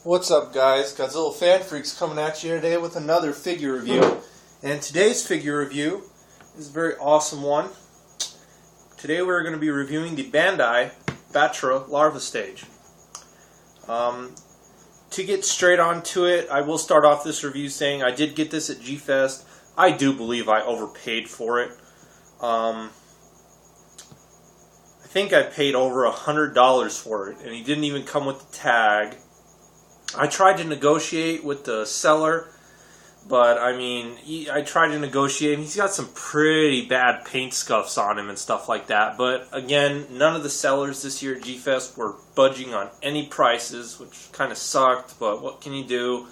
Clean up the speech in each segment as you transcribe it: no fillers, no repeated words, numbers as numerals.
What's up, guys? Godzilla Fan Freaks coming at you today with another figure review. And today's figure review is a very awesome one. Today we're going to be reviewing the Bandai Battra larva stage. To get straight on to it, I will start off this review saying I did get this at G-Fest. I do believe I overpaid for it. I think I paid over $100 for it, and he didn't even come with the tag. I tried to negotiate with the seller, but I mean, I tried to negotiate, and he's got some pretty bad paint scuffs on him and stuff like that. But again, none of the sellers this year at G-Fest were budging on any prices, which kind of sucked, but what can you do?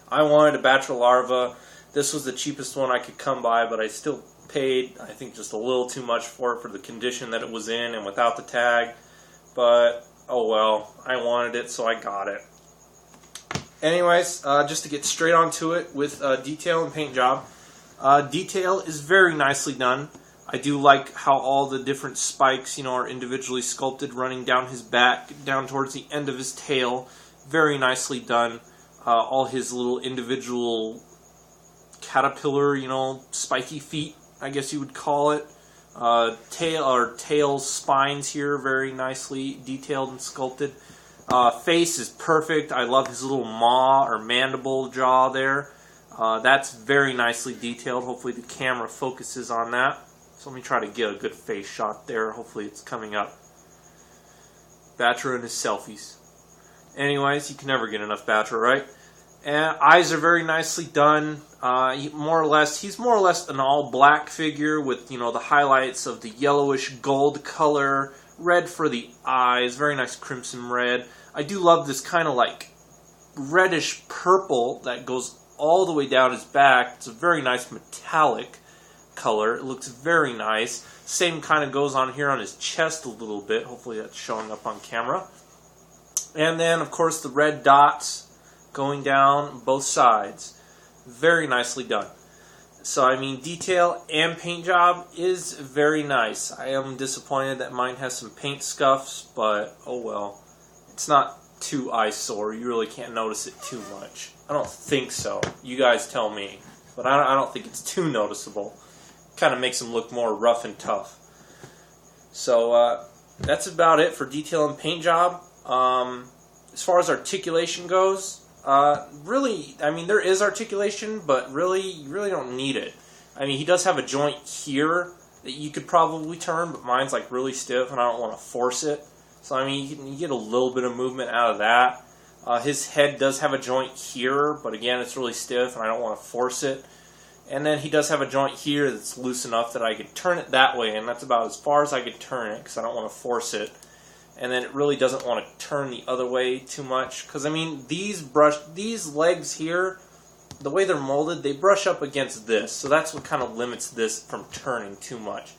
I wanted a Battra larva. This was the cheapest one I could come by, but I still paid, I think, just a little too much for it for the condition that it was in and without the tag. But, oh well, I wanted it, so I got it. Anyways, just to get straight onto it with detail and paint job. Detail is very nicely done. I do like how all the different spikes, are individually sculpted running down his back, down towards the end of his tail. Very nicely done. All his little individual caterpillar, spiky feet, I guess you would call it. Tail spines here, very nicely detailed and sculpted. Face is perfect. I love his little maw or mandible jaw there. That's very nicely detailed. Hopefully the camera focuses on that. So let me try to get a good face shot there. Hopefully it's coming up. Battra and his selfies. Anyways, you can never get enough Battra, right? And eyes are very nicely done. He's more or less an all-black figure with, the highlights of the yellowish gold color. Red for the eyes, very nice crimson red. I do love this kind of like reddish purple that goes all the way down his back. It's a very nice metallic color. It looks very nice. Same kind of goes on here on his chest a little bit. Hopefully that's showing up on camera. And then, of course, the red dots going down both sides. Very nicely done. So, I mean, detail and paint job is very nice. I am disappointed that mine has some paint scuffs, but oh well. It's not too eyesore. You really can't notice it too much. I don't think so. You guys tell me. But I don't think it's too noticeable. Kind of makes them look more rough and tough. So, that's about it for detail and paint job. As far as articulation goes, really, I mean, there is articulation, but really, you really don't need it. I mean, he does have a joint here that you could probably turn, but mine's like really stiff, and I don't want to force it. So, I mean, you get a little bit of movement out of that. His head does have a joint here, but again, it's really stiff, and I don't want to force it. And then he does have a joint here that's loose enough that I could turn it that way, and that's about as far as I could turn it, because I don't want to force it. And then it really doesn't want to turn the other way too much. Because, I mean, these legs here, the way they're molded, they brush up against this. So that's what kind of limits this from turning too much.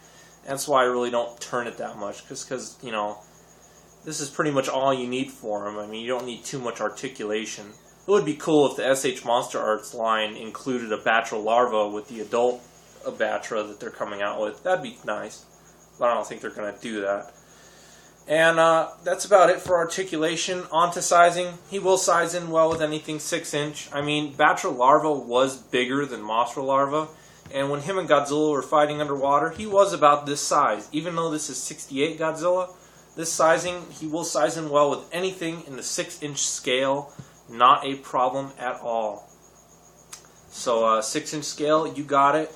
That's why I really don't turn it that much. Because, this is pretty much all you need for them. I mean, you don't need too much articulation. It would be cool if the SH Monster Arts line included a Battra larva with the adult Battra that they're coming out with. That'd be nice. But I don't think they're going to do that. And that's about it for articulation. On to sizing. He will size in well with anything 6-inch. I mean, Battra larva was bigger than Mothra larva. And when him and Godzilla were fighting underwater, he was about this size. Even though this is 68 Godzilla, this sizing, he will size in well with anything in the 6-inch scale. Not a problem at all. So 6-inch scale, you got it.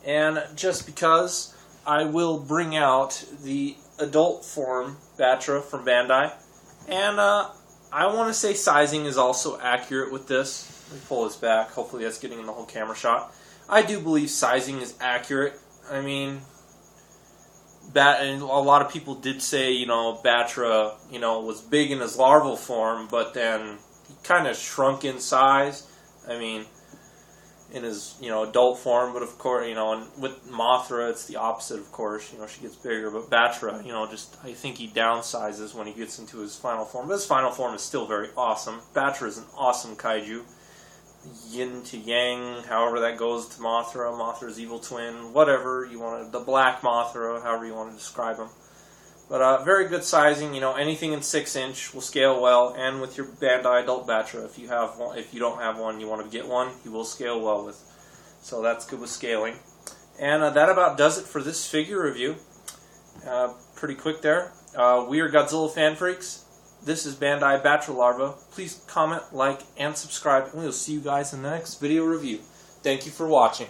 And just because, I will bring out the adult form Battra from Bandai, and I want to say sizing is also accurate with this. Let me pull this back. Hopefully that's getting in the whole camera shot. I do believe sizing is accurate. I mean, and a lot of people did say, Battra, was big in his larval form, but then he kind of shrunk in size. I mean, in his, adult form, but of course, and with Mothra, it's the opposite, of course, she gets bigger, but Battra, I think he downsizes when he gets into his final form, but his final form is still very awesome. Battra is an awesome kaiju. Yin to yang, however that goes to Mothra, Mothra's evil twin, whatever you want to, the black Mothra, however you want to describe him. But very good sizing. You know, anything in 6" will scale well, and with your Bandai Adult Battra, if you have one, if you don't have one, you want to get one, you will scale well with. So that's good with scaling. And that about does it for this figure review. Pretty quick there. We are Godzilla Fan Freaks. This is Bandai Battra Larva. Please comment, like, and subscribe, and we'll see you guys in the next video review. Thank you for watching.